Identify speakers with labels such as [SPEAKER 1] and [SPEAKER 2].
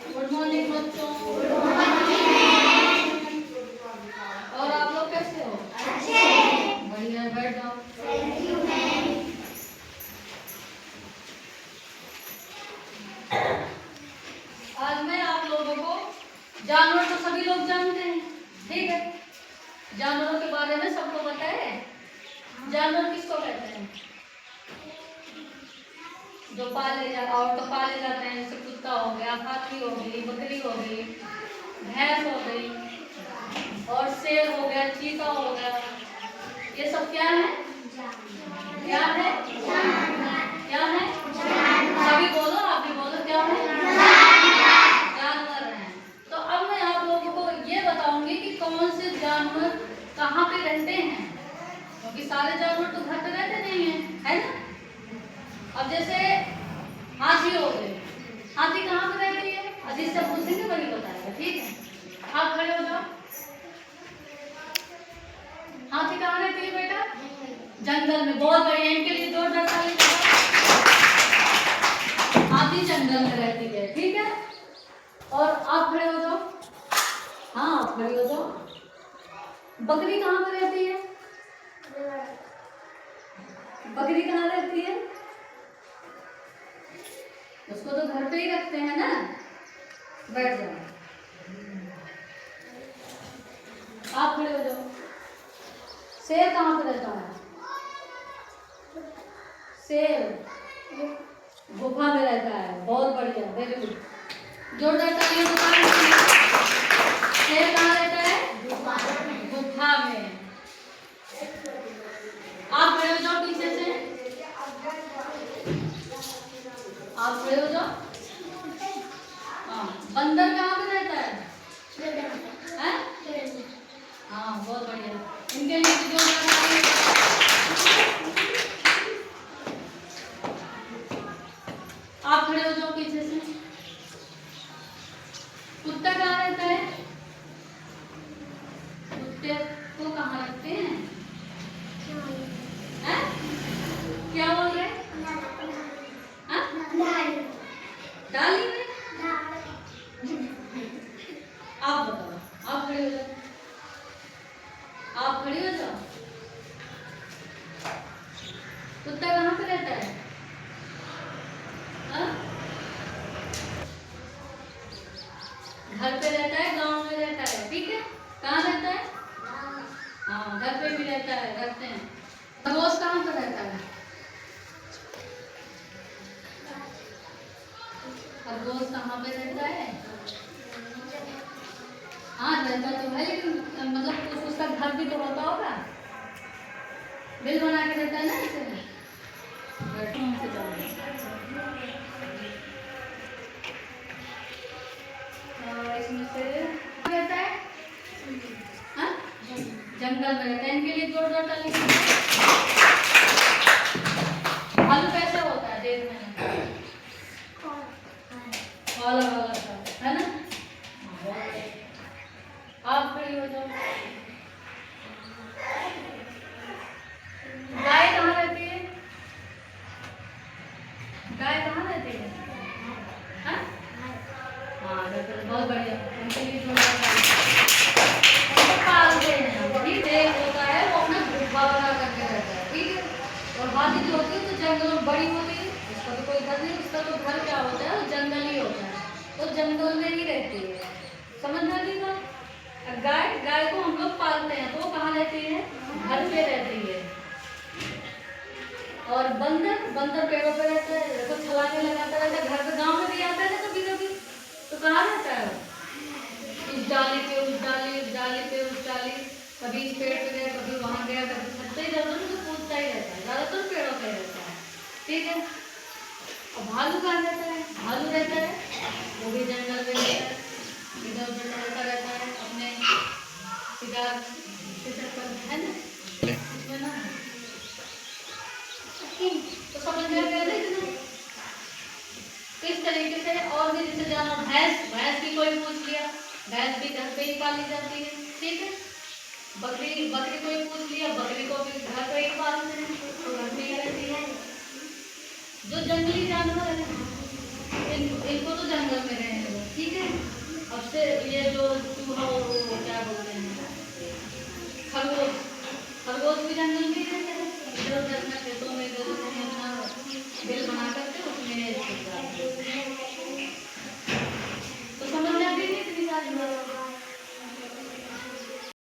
[SPEAKER 1] Good morning बच्चों। और आप लोग कैसे हो? बढ़िया, बैठ जाओ। आज मैं आप लोगों को, जानवर तो सभी लोग जानते हैं, ठीक है? जानवरों के बारे में सबको पता है। जानवर किसको कहते हैं? जो पाले जाते हैं, जैसे कुत्ता हो गया, हाथी हो गई, बकरी हो गई, भैंस हो गई, और शेर हो गया, चीता हो गया। ये सब क्या है? क्या है? क्या है? सभी बोलो, आप भी बोलो, क्या है? जानवर हैं। तो अब मैं आप लोगों को ये बताऊंगी कि कौन से जानवर कहाँ पे रहते हैं, क्योंकि सारे जानवर तो घर पे रहते नहीं है ना? अब जैसे हाथी हो गए, हाथी कहाँ पे रहती है? अजीत से पूछेंगे, वही बताएगा, ठीक है? आप खड़े हो जाओ। हाथी कहाँ रहती है बेटा? जंगल में। बहुत बढ़िया, इनके लिए जोरदार ताली बजाओ। हाथी जंगल में रहती है, ठीक है? और आप खड़े हो जाओ। हाँ, आप खड़े हो जाओ। बकरी कहाँ पे रहती है? बकरी कहाँ रहती है? उसको तो घर पे ही रखते हैं ना। बैठ जाओ। आप खड़े हो जाओ। शेर कहाँ पे रहता है? शेर गुफा में रहता है। बहुत बढ़िया, वेरी गुड, जोरदार तालियां बजाओ। शेर कहाँ रहता है? गुफा में। आप खड़े हो जाओ पीछे से। आप खड़े हो जाओ। हाँ, बंदर कहाँ पे रहता है? हाँ, बहुत बढ़िया, इनके लिए जोरदार तालियां। आप खड़े हो जाओ पीछे से। कुत्ता कहाँ रहता है? कुत्ते को कहाँ रखते हैं? क्या बोल रहे हैं? डाली में। आप बताओ, आप खड़े हो जाओ। आप खड़े हो जाओ। कुत्ता कहाँ पे रहता है? घर पे रहता है, गांव में रहता है, ठीक है? कहाँ रहता है? हाँ, घर पे भी रहता है, रखते हैं। खरगोश कहाँ पे रहता है? खरगोश कहाँ पे रहता है? हाँ, रहता तो है, लेकिन मतलब उसका घर भी तो होता होगा, बिल बना के रहता है ना, इसे। इसमें से रहता है, हाँ? जंगल में रहता है। इनके लिए जोरदार ताली। भालू कैसे होता है देखने में? वाला वाला सा, है ना? आप खड़ी हो जाओ। गाय कहाँ रहती है? गाय कहाँ रहती है? हाँ, बहुत बढ़िया, उनके लिए जोरदार ताली। उनको पालते हैं, ठीक है? होता है वो अपना गुफा बना करके रहता है, ठीक है? और हाथी जो होती है तो जंगल में बड़ी होती है, उसका तो कोई घर नहीं, उसका तो घर क्या होता है? वो जंगल ही होता है, तो जंगल में ही रहती है। समझ में आ रही बात? गाय को हम लोग पालते हैं, तो वो कहाँ रहती है? घर पे रहती है। और बंदर पेड़ों पे रहता है, देखो छलांगे लगाता रहता है। घर पे, गांव में भी आता है ना कभी कभी, तो कहाँ रहता है? इस डाली पे उस डाली, उस डाली पे उस डाली, कभी इस पेड़ पे गया, कभी वहां गया, कभी छत पे जाता है, तो कूदता ही रहता है, ज्यादातर पेड़ों पे रहता है, ठीक है? और भालू कहाँ रहता है? भालू रहता है, वो भी जंगल में रहता है, इधर उधर टहलता रहता है अपने शिकार के चक्कर में, है ना? इसमें ना, तो समझ में आ गया ना इतना? किस तरीके से। और भी जैसे जानवर, भैंस भी कोई पूछ लिया, भैंस भी घर पे ही पाली जाती है, ठीक है? बकरी कोई पूछ लिया, बकरी को भी घर पे ही पालते हैं, तो घर में ही रहती है। जो जंगली जानवर है इनको तो जंगल में रहने दो, ठीक है? सबसे ये जो चूहा वो क्या बोलते हैं, खरगोश, खरगोश भी जंगल में ही रहते हैं, इधर उधर में खेतों में इधर उधर कहीं अपना बिल बना करके उसमें छुप जाते हैं।